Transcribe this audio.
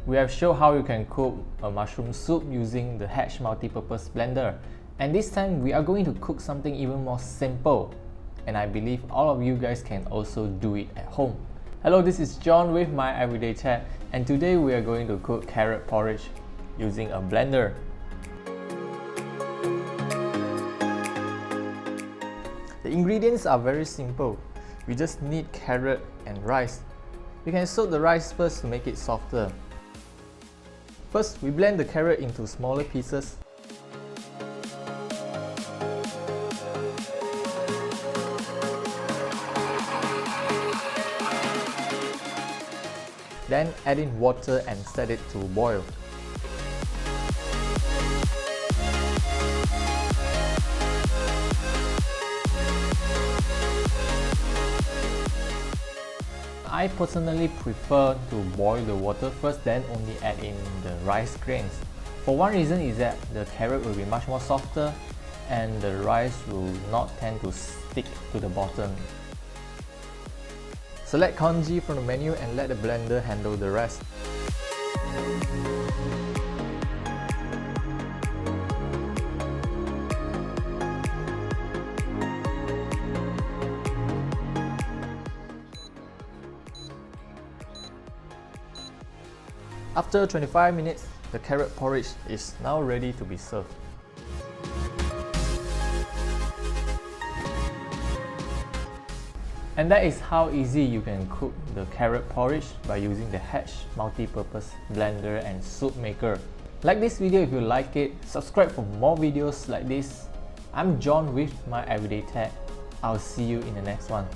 We have shown how you can cook a mushroom soup using the HETCH Multipurpose blender, and this time we are going to cook something even more simple, and I believe all of you guys can also do it at home. Hello, this is John with my Everyday Tech, and today we are going to cook carrot porridge using a blender. The ingredients are very simple. We just need carrot and rice. We can soak the rice first to make it softer. First, we blend the carrot into smaller pieces. Then add in water and set it to boil. I personally prefer to boil the water first, then only add in the rice grains. For one reason is that the carrot will be much more softer and the rice will not tend to stick to the bottom. Select congee from the menu and let the blender handle the rest. After 25 minutes, the carrot porridge is now ready to be served. And that is how easy you can cook the carrot porridge by using the HETCH Multipurpose blender and soup maker. Like this video if you like it, subscribe for more videos like this. I'm John with my Everyday Tech. I'll see you in the next one.